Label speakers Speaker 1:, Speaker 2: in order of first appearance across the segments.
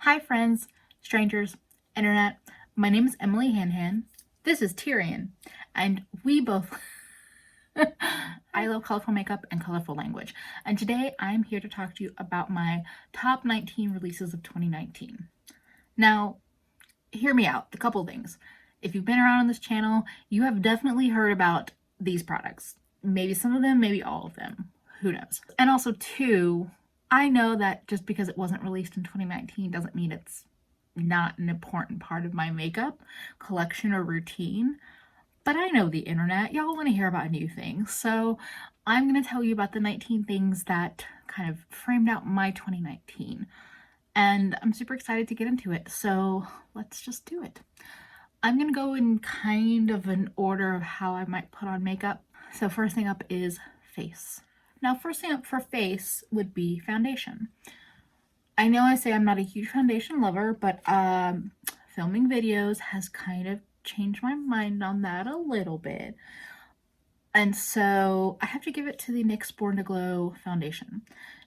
Speaker 1: Hi friends, strangers, internet. My name is Emily Hanhan. This is Tyrion, and we both I love colorful makeup and colorful language. And today I'm here to talk to you about my top 19 releases of 2019. Now, hear me out. A couple things. If you've been around on this channel, you have definitely heard about these products. Maybe some of them, maybe all of them. Who knows? And also, two, I know that just because it wasn't released in 2019 doesn't mean it's not an important part of my makeup collection or routine. But I know the internet. Y'all want to hear about new things. So I'm going to tell you about the 19 things that kind of framed out my 2019. And I'm super excited to get into it. So let's just do it. I'm going to go in kind of an order of how I might put on makeup. So first thing up is face. Now, first thing up for face would be foundation. I know I say I'm not a huge foundation lover, but filming videos has kind of changed my mind on that a little bit. And so I have to give it to the NYX Born to Glow foundation.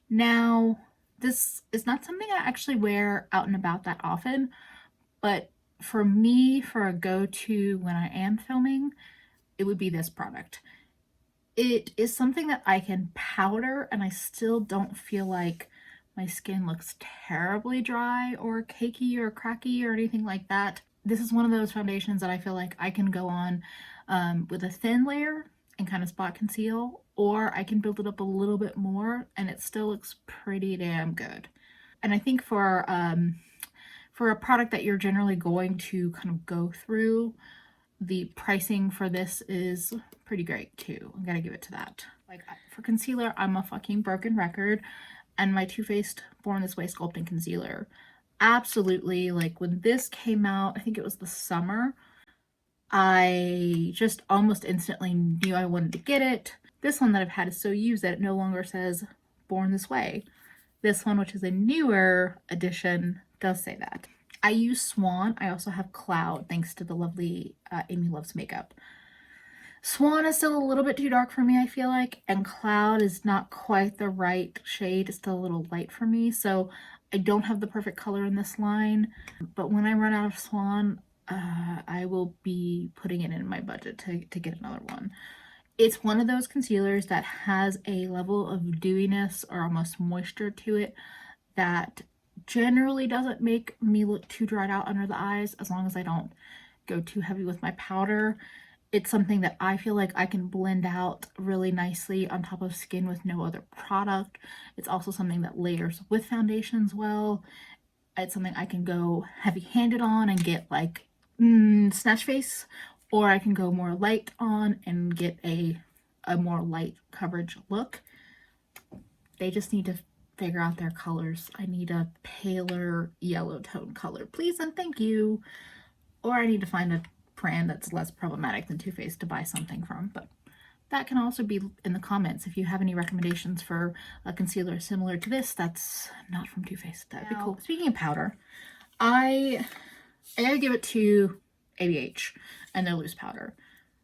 Speaker 1: Now, this is not something I actually wear out and about that often, but for me, for a go-to when I am filming, it would be this product. It is something that I can powder and I still don't feel like my skin looks terribly dry or cakey or cracky or anything like that. This is one of those foundations that I feel like I can go on with a thin layer and kind of spot conceal, or I can build it up a little bit more and it still looks pretty damn good. And I think for a product that you're generally going to kind of go through, the pricing for this is pretty great too. I gotta give it to that. Like, for concealer, I'm a fucking broken record, and my Too Faced Born This Way Sculpting Concealer, absolutely, like when this came out, I think it was the summer, I just almost instantly knew I wanted to get it. This one that I've had is so used that it no longer says Born This Way. This one, which is a newer edition, does say that. I use Swan. I also have Cloud, thanks to the lovely Amy Loves Makeup. Swan is still a little bit too dark for me, I feel like, and Cloud is not quite the right shade. It's still a little light for me, so I don't have the perfect color in this line. But when I run out of Swan, I will be putting it in my budget to get another one. It's one of those concealers that has a level of dewiness or almost moisture to it that generally doesn't make me look too dried out under the eyes, as long as I don't go too heavy with my powder. It's something that I feel like I can blend out really nicely on top of skin with no other product. It's also something that layers with foundations well. It's something I can go heavy-handed on and get like snatch face, or I can go more light on and get a more light coverage look. They just need to figure out their colors. I need a paler yellow tone color, please and thank you. Or I need to find a brand that's less problematic than Too Faced to buy something from, but that can also be in the comments if you have any recommendations for a concealer similar to this that's not from Too Faced. That'd be cool. Speaking of powder, I gotta give it to ABH and their loose powder.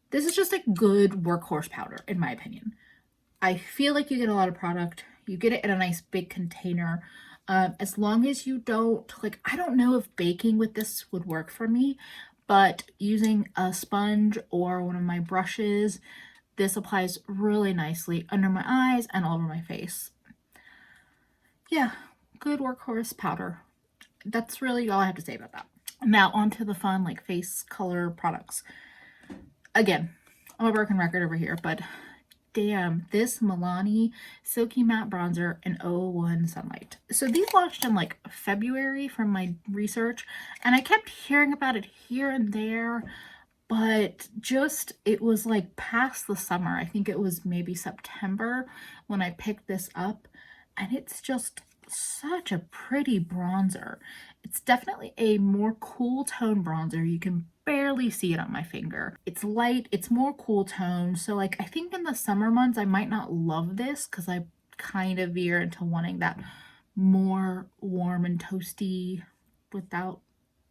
Speaker 1: This is just a good workhorse powder, in my opinion. I feel like you get a lot of product. You get it in a nice big container. As long as you don't, like, I don't know if baking with this would work for me, but using a sponge or one of my brushes, this applies really nicely under my eyes and all over my face. Yeah, good workhorse powder. That's really all I have to say about that. Now on to the fun, like, face color products. Again, I'm a broken record over here, but damn, this MILANI Silky Matte Bronzer in 001 Sunlight. So these launched in like February from my research, and I kept hearing about it here and there, but just, it was like past the summer. I think it was maybe September when I picked this up, and it's just such a pretty bronzer. It's definitely a more cool tone bronzer. You can barely see it on my finger. It's light, it's more cool tone. So like, I think in the summer months I might not love this because I kind of veer into wanting that more warm and toasty without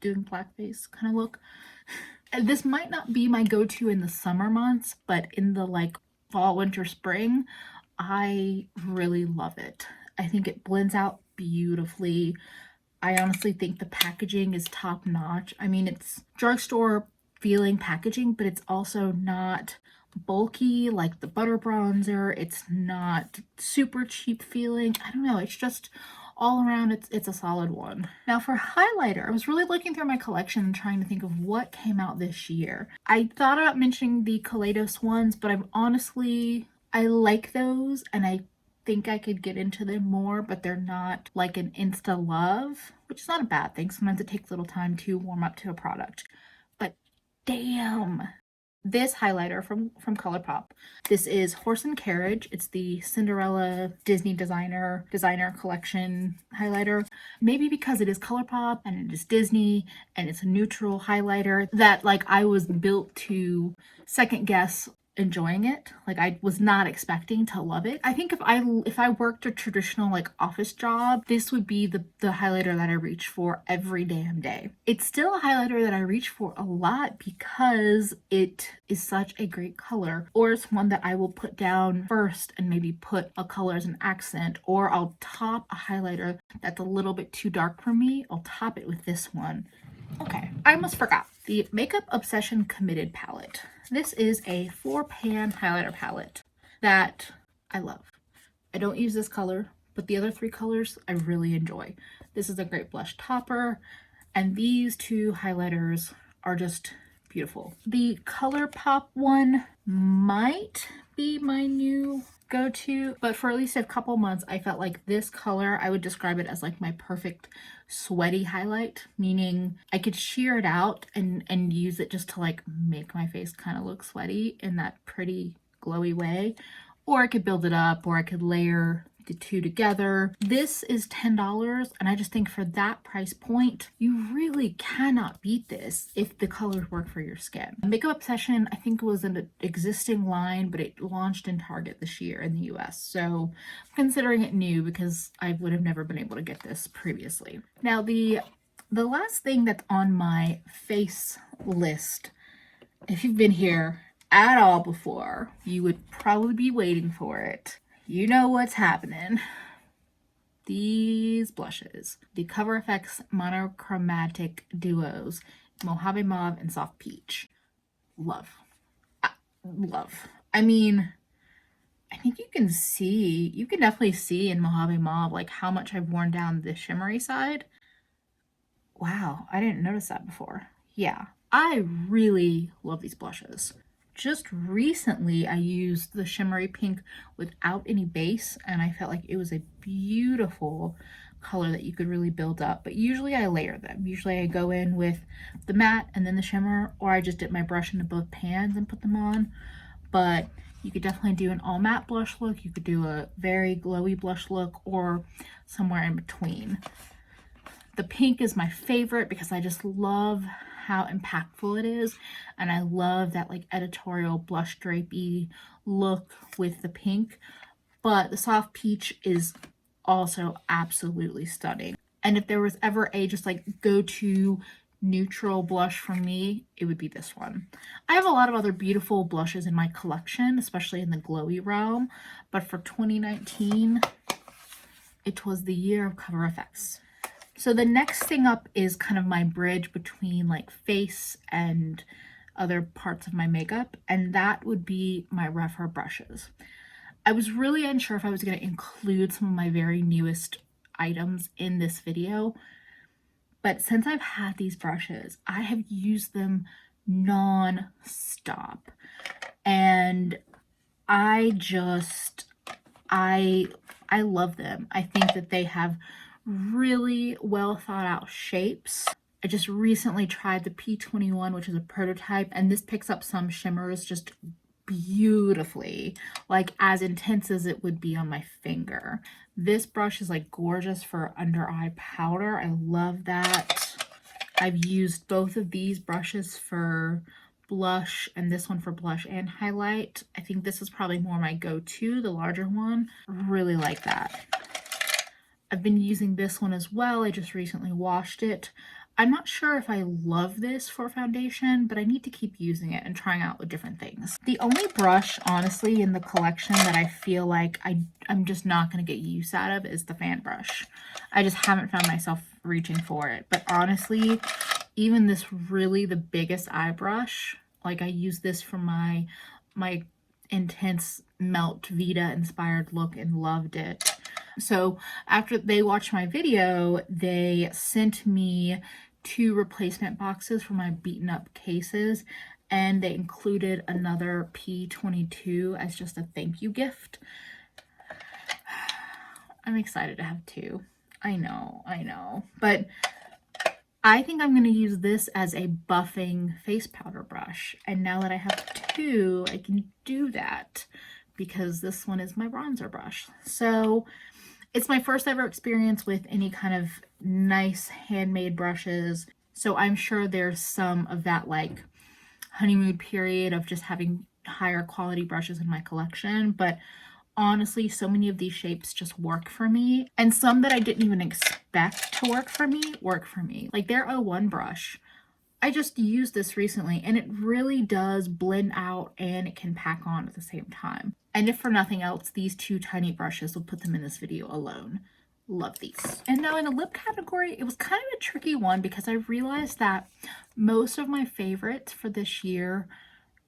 Speaker 1: doing blackface kind of look. And this might not be my go-to in the summer months, but in the like fall, winter, spring, I really love it. I think it blends out beautifully. I honestly think the packaging is top notch. I mean, it's drugstore feeling packaging, but it's also not bulky like the butter bronzer. It's not super cheap feeling. I don't know, it's just all around it's a solid one. Now for highlighter, I was really looking through my collection and trying to think of what came out this year. I thought about mentioning the KALEIDOS ones, but I like those and I think I could get into them more, but they're not like an insta love, which is not a bad thing. Sometimes it takes a little time to warm up to a product. But damn, this highlighter from ColourPop. This is Horse and Carriage. It's the Cinderella Disney designer collection highlighter. Maybe because it is ColourPop and it is Disney and it's a neutral highlighter that like I was built to second guess enjoying it. Like I was not expecting to love it. I think if I worked a traditional like office job, this would be the highlighter that I reach for every damn day. It's still a highlighter that I reach for a lot because it is such a great color, or it's one that I will put down first and maybe put a color as an accent, or I'll top a highlighter that's a little bit too dark for me. I'll top it with this one. Okay, I almost forgot. The Makeup Obsession Committed palette. This is a 4-pan highlighter palette that I love. I don't use this color, but the other 3 colors I really enjoy. This is a great blush topper, and these 2 highlighters are just beautiful. The ColourPop one might be my new go-to, but for at least a couple months I felt like this color, I would describe it as like my perfect sweaty highlight, meaning I could sheer it out and use it just to like make my face kind of look sweaty in that pretty glowy way, or I could build it up, or I could layer the 2 together. This is $10, and I just think for that price point you really cannot beat this if the colors work for your skin. Makeup Obsession, I think, was an existing line, but it launched in Target this year in the US, so I'm considering it new because I would have never been able to get this previously. Now the last thing that's on my face list, if you've been here at all before, you would probably be waiting for it. You know what's happening. These blushes. The COVERFX Monochromatic Duos, Mojave Mauve and Soft Peach. Love. Love. I mean, I think you can definitely see in Mojave Mauve like how much I've worn down the shimmery side. Wow, I didn't notice that before. Yeah, I really love these blushes. Just recently I used the shimmery pink without any base, and I felt like it was a beautiful color that you could really build up. But usually I layer them. Usually I go in with the matte and then the shimmer, or I just dip my brush into both pans and put them on. But you could definitely do an all matte blush look, you could do a very glowy blush look, or somewhere in between. The pink is my favorite because I just love how impactful it is, and I love that like editorial blush drapey look with the pink. But the Soft Peach is also absolutely stunning, and if there was ever a just like go-to neutral blush for me, it would be this one. I have a lot of other beautiful blushes in my collection, especially in the glowy realm, but for 2019 it was the year of COVERFX. So the next thing up is kind of my bridge between like face and other parts of my makeup, and that would be my REPHR brushes. I was really unsure if I was going to include some of my very newest items in this video, but since I've had these brushes, I have used them non-stop, and I love them. I think that they have really well thought out shapes. I just recently tried the P21, which is a prototype, and this picks up some shimmers just beautifully, like as intense as it would be on my finger. This brush is like gorgeous for under eye powder. I love that. I've used both of these brushes for blush and this one for blush and highlight. I think this is probably more my go-to, the larger one. Really like that. I've been using this one as well. I just recently washed it. I'm not sure if I love this for foundation, but I need to keep using it and trying out with different things. The only brush, honestly, in the collection that I feel like I'm just not going to get use out of is the fan brush. I just haven't found myself reaching for it. But honestly, even this really the biggest eye brush, like I use this for my intense Melt Vita inspired look and loved it. So after they watched my video, they sent me 2 replacement boxes for my beaten up cases, and they included another P22 as just a thank you gift. I'm excited to have 2. I know, but I think I'm going to use this as a buffing face powder brush, and now that I have 2, I can do that because this one is my bronzer brush. So it's my first ever experience with any kind of nice handmade brushes, so I'm sure there's some of that like honeymoon period of just having higher quality brushes in my collection, but honestly, so many of these shapes just work for me, and some that I didn't even expect to work for me. Like their 01 brush, I just used this recently and it really does blend out and it can pack on at the same time. And if for nothing else, these 2 tiny brushes will put them in this video alone. Love these. And now in the lip category, it was kind of a tricky one because I realized that most of my favorites for this year,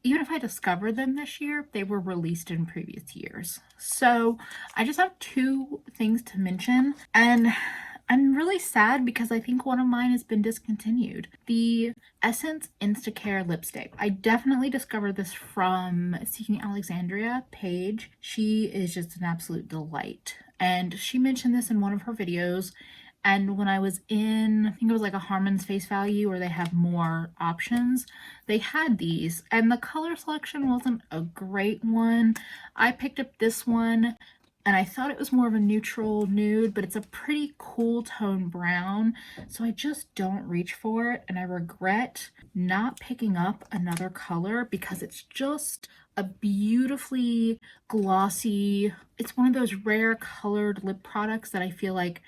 Speaker 1: even if I discovered them this year, they were released in previous years. So I just have 2 things to mention, and I'm really sad because I think one of mine has been discontinued. The Essence INSTA-CARE lipstick. I definitely discovered this from Seeking Alexandria page. She is just an absolute delight. And she mentioned this in one of her videos. And when I was in, I think it was like a Harmon's Face Value where they have more options, they had these. And the color selection wasn't a great one. I picked up this one and I thought it was more of a neutral nude, but it's a pretty cool tone brown. So I just don't reach for it. And I regret not picking up another color because it's just a beautifully glossy, it's one of those rare colored lip products that I feel like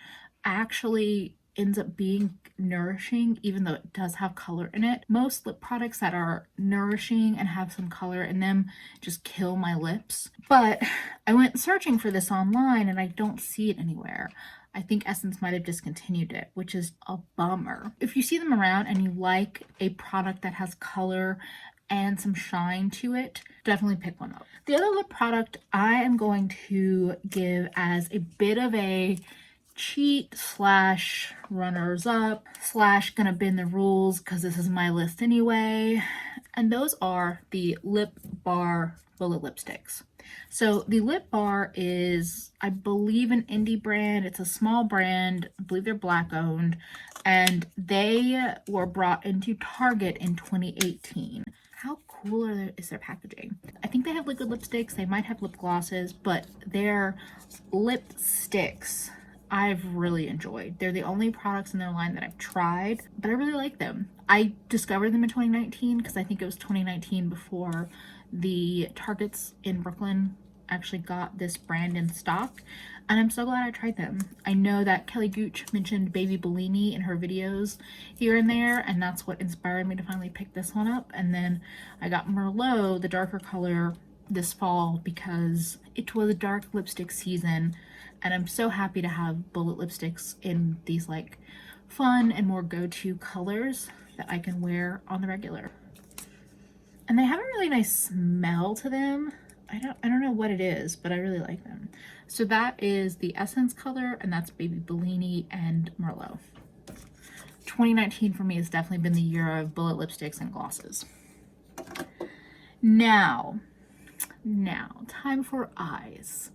Speaker 1: actually ends up being nourishing even though it does have color in it. Most lip products that are nourishing and have some color in them just kill my lips. But I went searching for this online and I don't see it anywhere. I think Essence might have discontinued it, which is a bummer. If you see them around and you like a product that has color and some shine to it, definitely pick one up. The other lip product I am going to give as a bit of a cheat slash runners up slash gonna bend the rules because this is my list anyway, and those are the Lip Bar bullet lipsticks. So the Lip Bar is, I believe, an indie brand. It's a small brand. I believe they're Black owned, and they were brought into Target in 2018. How cool is their packaging? I think they have liquid lipsticks. They might have lip glosses, but their lipsticks I've really enjoyed. They're the only products in their line that I've tried, but I really like them. I discovered them in 2019 because I think it was 2019 before the Targets in Brooklyn actually got this brand in stock, and I'm so glad I tried them. I know that Kelly Gooch mentioned Baby Bellini in her videos here and there, and that's what inspired me to finally pick this one up. And then I got Merlot, the darker color, this fall because it was a dark lipstick season, and I'm so happy to have bullet lipsticks in these like fun and more go-to colors that I can wear on the regular. And they have a really nice smell to them. I don't know what it is, but I really like them. So that is the Essence color, and that's Baby Bellini and Merlot. 2019 for me has definitely been the year of bullet lipsticks and glosses. Now, time for eyes.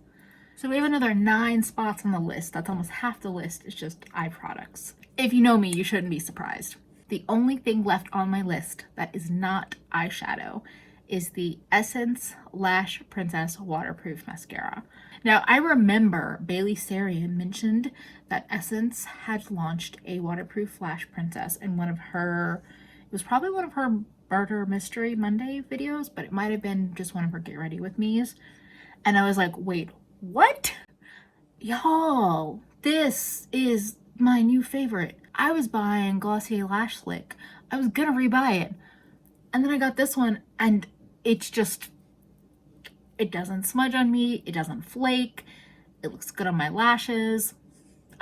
Speaker 1: So we have another 9 spots on the list. That's almost half the list. It's just eye products. If you know me, you shouldn't be surprised. The only thing left on my list that is not eyeshadow is the Essence Lash Princess Waterproof Mascara. Now, I remember Bailey Sarian mentioned that Essence had launched a waterproof Lash Princess in one of her, it was probably one of her Murder Mystery Monday videos, but it might have been just one of her Get Ready With Me's. And I was like, wait, what? Y'all, this is my new favorite. I was buying Glossier Lash Slick. I was gonna rebuy it. And then I got this one, and it's just, it doesn't smudge on me. It doesn't flake. It looks good on my lashes.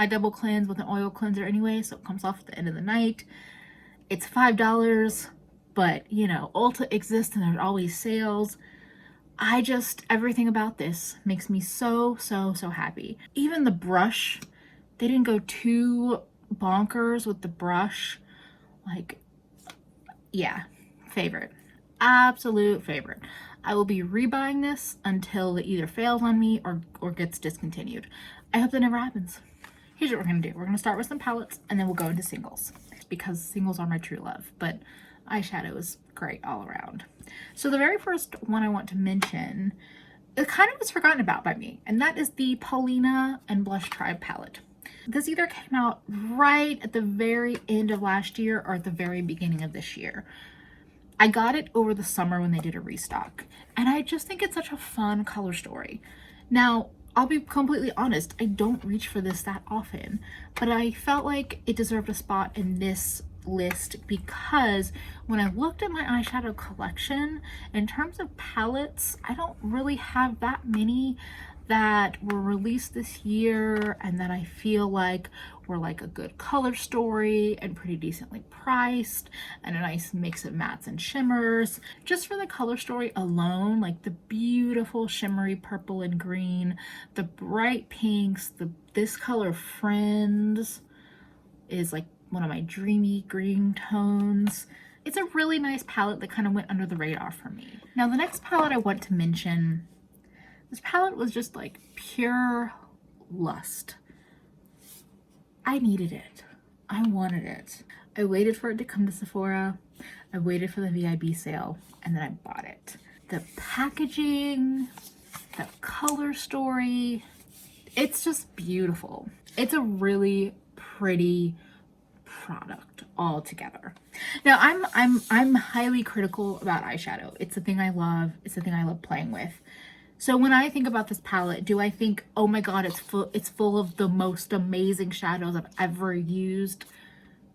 Speaker 1: I double cleanse with an oil cleanser anyway, so it comes off at the end of the night. It's $5, but you know, Ulta exists and there's always sales. Everything about this makes me so happy. Even the brush, they didn't go too bonkers with the brush. Like, yeah, favorite. Absolute favorite. I will be rebuying this until it either fails on me or gets discontinued. I hope that never happens. Here's what we're gonna do. We're gonna start with some palettes and then we'll go into singles because singles are my true love, but eyeshadow is great all around. So the very first one I want to mention, it kind of was forgotten about by me, and that is the Paulina and Blush Tribe palette. This either came out right at the very end of last year or at the very beginning of this year. I got it over the summer when they did a restock, and I just think it's such a fun color story. Now, I'll be completely honest, I don't reach for this that often, but I felt like it deserved a spot in this list because when I looked at my eyeshadow collection, in terms of palettes, I don't really have that many that were released this year and that I feel like were like a good color story and pretty decently priced and a nice mix of mattes and shimmers. Just for the color story alone, like the beautiful shimmery purple and green, the bright pinks, this color Friends is like one of my dreamy green tones. It's a really nice palette that kind of went under the radar for me. Now the next palette I want to mention, this palette was just like pure lust. I needed it. I wanted it. I waited for it to come to Sephora. I waited for the VIB sale and then I bought it. The packaging, the color story, it's just beautiful. It's a really pretty product altogether. Now I'm highly critical about eyeshadow. It's the thing I love. It's the thing I love playing with. So when I think about this palette, do I think, oh my god, it's full of the most amazing shadows I've ever used?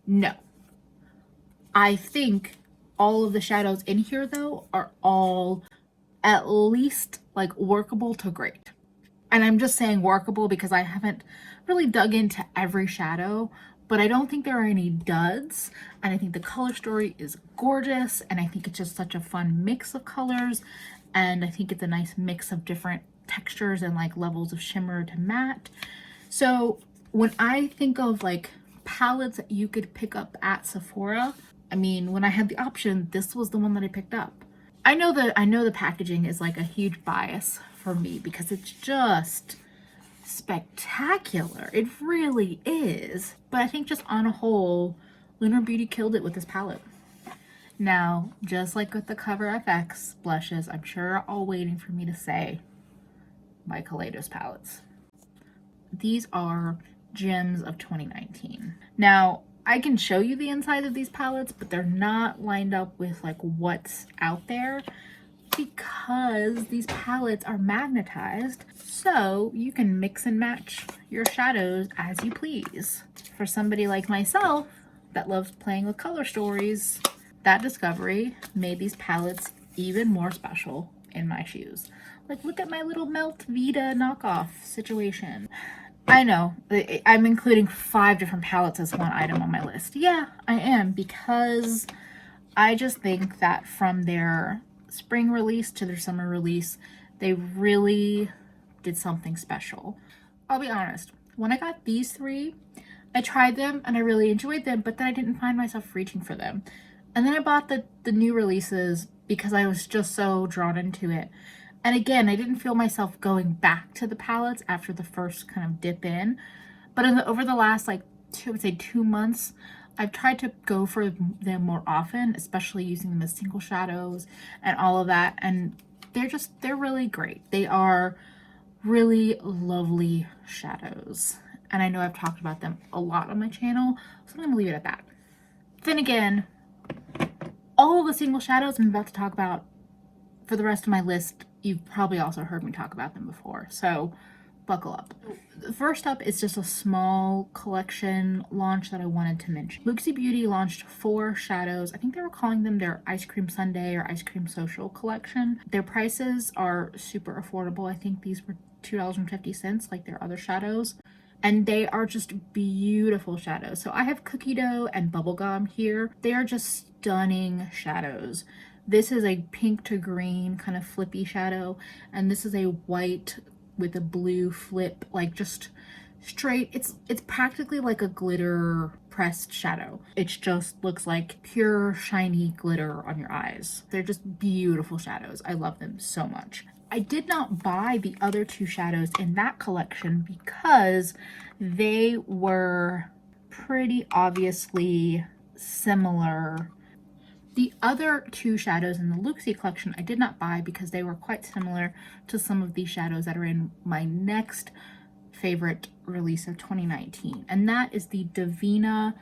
Speaker 1: No. I think all of the shadows in here though are all at least like workable to great. And I'm just saying workable because I haven't really dug into every shadow, but I don't think there are any duds, and I think the color story is gorgeous, and I think it's just such a fun mix of colors, and I think it's a nice mix of different textures and like levels of shimmer to matte. So when I think of like palettes that you could pick up at Sephora, I mean, when I had the option, this was the one that I picked up. I know the packaging is like a huge bias for me because it's just spectacular. It really is. But I think just on a whole, Lunar Beauty killed it with this palette. Now, just like with the COVERFX blushes, I'm sure you're all waiting for me to say my KALEIDOS palettes. These are gems of 2019. Now, I can show you the inside of these palettes, but they're not lined up with like what's out there because these palettes are magnetized, so you can mix and match your shadows as you please. For somebody like myself that loves playing with color stories, that discovery made these palettes even more special in my shoes. Like, look at my little Melt Vita knockoff situation. I know, I'm including 5 different palettes as one item on my list. Yeah, I am, because I just think that from their spring release to their summer release, they really did something special. I'll be honest, when I got these 3, I tried them and I really enjoyed them, but then I didn't find myself reaching for them. And then I bought the new releases because I was just so drawn into it. And again, I didn't feel myself going back to the palettes after the first kind of dip in. But over the last like 2 months, I've tried to go for them more often, especially using them as single shadows and all of that. And they're really great. They are really lovely shadows. And I know I've talked about them a lot on my channel, so I'm gonna leave it at that. Then again, all of the single shadows I'm about to talk about for the rest of my list, you've probably also heard me talk about them before, so buckle up. First up is just a small collection launch that I wanted to mention. LOOXI Beauty launched 4 shadows. I think they were calling them their Ice Cream Sundae or Ice Cream Social collection. Their prices are super affordable. I think these were $2.50 like their other shadows. and they are just beautiful shadows. So I have Cookie Dough and Bubblegum here. They are just stunning shadows. This is a pink to green kind of flippy shadow, and this is a white with a blue flip, like just straight. It's practically like a glitter pressed shadow. It just looks like pure shiny glitter on your eyes. They're just beautiful shadows. I love them so much. I did not buy the other two shadows in that collection because they were pretty obviously similar. The other two shadows in the LOOXI collection I did not buy because they were quite similar to some of these shadows that are in my next favorite release of 2019, and that is the DEVINAH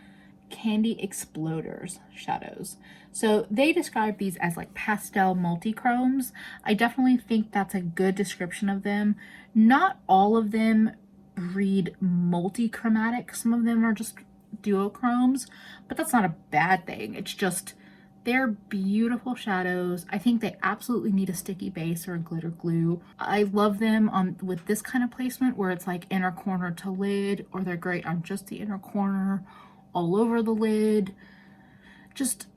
Speaker 1: Candy Exploders shadows. So they describe these as like pastel multichromes. I definitely think that's a good description of them. Not all of them read multichromatic. Some of them are just duochromes, but that's not a bad thing. It's just they're beautiful shadows. I think they absolutely need a sticky base or a glitter glue. I love them on with this kind of placement where it's like inner corner to lid, or they're great on just the inner corner, all over the lid. Just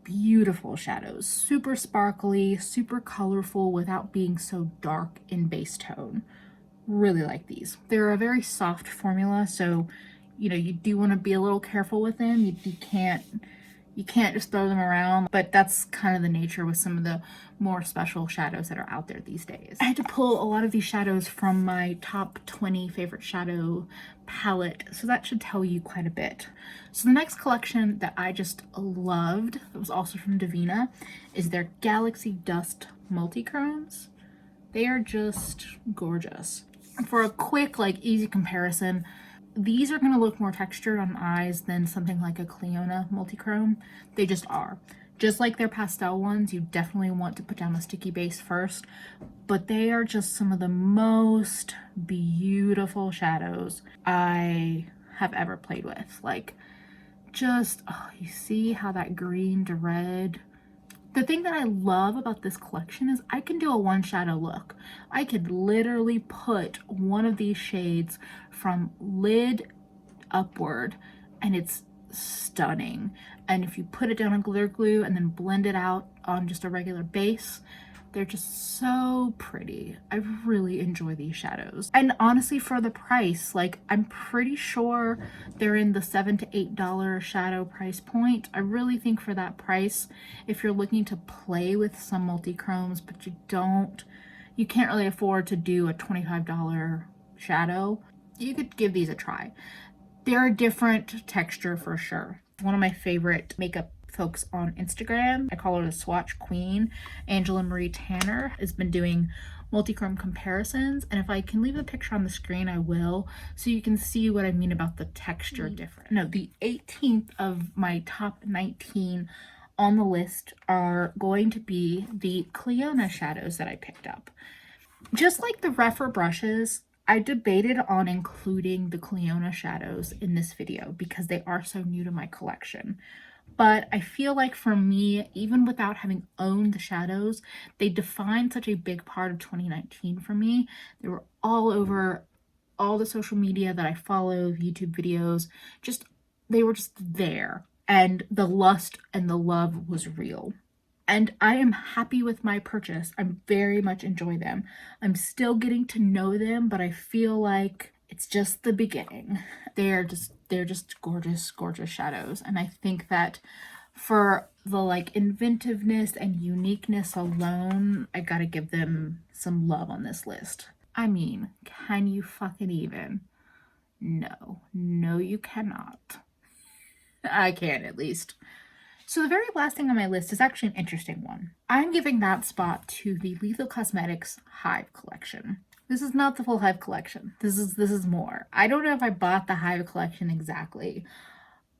Speaker 1: beautiful shadows. Super sparkly, super colorful without being so dark in base tone. Really like these. They're a very soft formula, so you know, you do want to be a little careful with them. You can't just throw them around, but that's kind of the nature with some of the more special shadows that are out there these days. I had to pull a lot of these shadows from my top 20 favorite shadow palette, so that should tell you quite a bit. So the next collection that I just loved, that was also from DEVINAH, is their Galaxy Dust Multichromes. They are just gorgeous. For a quick, like, easy comparison, these are going to look more textured on eyes than something like a CLIONADH multichrome. They just are. Just like their pastel ones, you definitely want to put down a sticky base first, but they are just some of the most beautiful shadows I have ever played with. Like, just, oh, you see how that green to red. The thing that I love about this collection is I can do a one shadow look. I could literally put one of these shades from lid upward and it's stunning. And if you put it down on glitter glue and then blend it out on just a regular base, they're just so pretty. I really enjoy these shadows. And honestly, for the price, like, I'm pretty sure they're in the $7 to $8 shadow price point. I really think for that price, if you're looking to play with some multichromes, but you can't really afford to do a $25 shadow, you could give these a try. They're a different texture for sure. One of my favorite makeup folks on Instagram, I call her the swatch queen, Angela Marie Tanner, has been doing multichrome comparisons, and if I can leave a picture on the screen I will, so you can see what I mean about the texture difference. No, the 18th of my top 19 on the list are going to be the CLIONADH shadows that I picked up. Just like the REPHR brushes, I debated on including the CLIONADH shadows in this video because they are so new to my collection. But I feel like for me, even without having owned the shadows, they defined such a big part of 2019 for me. They were all over all the social media that I follow, YouTube videos, they were just there. And the lust and the love was real. And I am happy with my purchase. I very much enjoy them. I'm still getting to know them, but I feel like it's just the beginning. They're just gorgeous, gorgeous shadows. And I think that for the like inventiveness and uniqueness alone, I gotta give them some love on this list. I mean, can you fucking even? No, you cannot. I can, at least. So the very last thing on my list is actually an interesting one. I'm giving that spot to the Lethal Cosmetics HIVE collection. This is not the full HIVE collection. This is more. I don't know if I bought the HIVE collection exactly.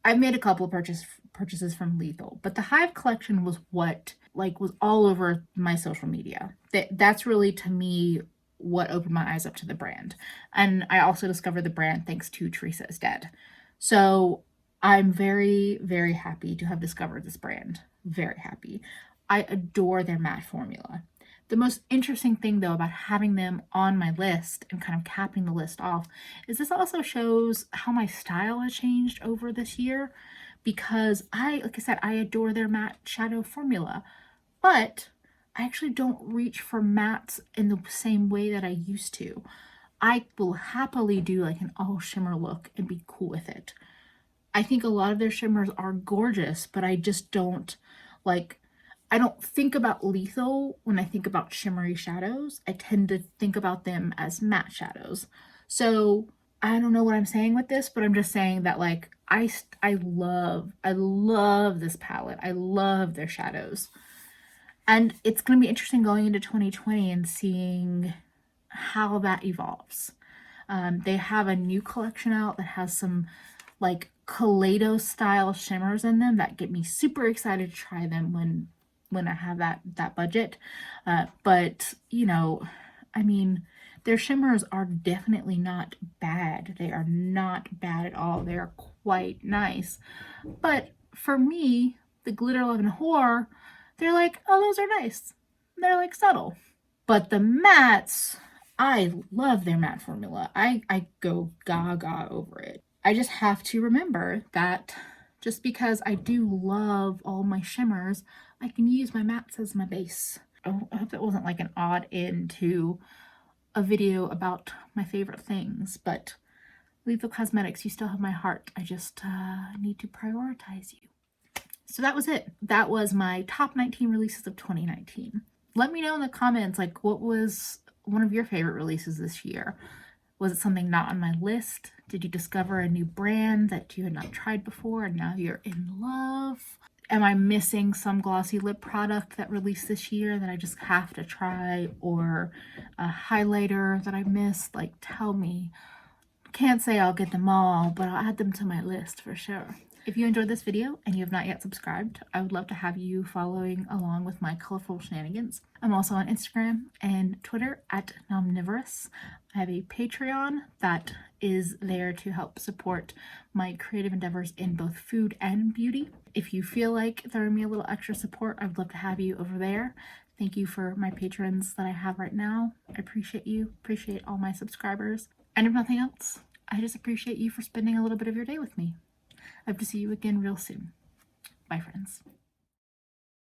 Speaker 1: I've made a couple of purchases from Lethal, but the HIVE collection was what was all over my social media. That's really, to me, what opened my eyes up to the brand. And I also discovered the brand thanks to Teresa is Dead. So I'm very, very happy to have discovered this brand. Very happy. I adore their matte formula. The most interesting thing though about having them on my list and kind of capping the list off is this also shows how my style has changed over this year, because like I said, I adore their matte shadow formula, but I actually don't reach for mattes in the same way that I used to. I will happily do like an all shimmer look and be cool with it. I think a lot of their shimmers are gorgeous, but I just don't like, I don't think about lethal when I think about shimmery shadows. I tend to think about them as matte shadows. So I don't know what I'm saying with this, but I'm just saying that like I love this palette. I love their shadows. And it's going to be interesting going into 2020 and seeing how that evolves. They have a new collection out that has some like KALEIDOS style shimmers in them that get me super excited to try them when I have that budget. But you know, I mean, their shimmers are definitely not bad. They are not bad at all. They are quite nice. But for me, the Glitter Love and Whore, they're like, oh, those are nice. They're like subtle. But the mattes, I love their matte formula. I go gaga over it. I just have to remember that just because I do love all my shimmers, I can use my mattes as my base. Oh, I hope that wasn't like an odd end to a video about my favorite things, but Lethal Cosmetics, you still have my heart. I just need to prioritize you. So that was it. That was my top 19 releases of 2019. Let me know in the comments, like, what was one of your favorite releases this year? Was it something not on my list? Did you discover a new brand that you had not tried before and now you're in love? Am I missing some glossy lip product that released this year that I just have to try, or a highlighter that I missed? Like, tell me. Can't say I'll get them all, but I'll add them to my list for sure. If you enjoyed this video and you have not yet subscribed, I would love to have you following along with my colorful shenanigans. I'm also on Instagram and Twitter at Nomnivorous. I have a Patreon that is there to help support my creative endeavors in both food and beauty. If you feel like throwing me a little extra support, I would love to have you over there. Thank you for my patrons that I have right now. I appreciate you, appreciate all my subscribers. And if nothing else, I just appreciate you for spending a little bit of your day with me. I hope to see you again real soon. Bye, friends.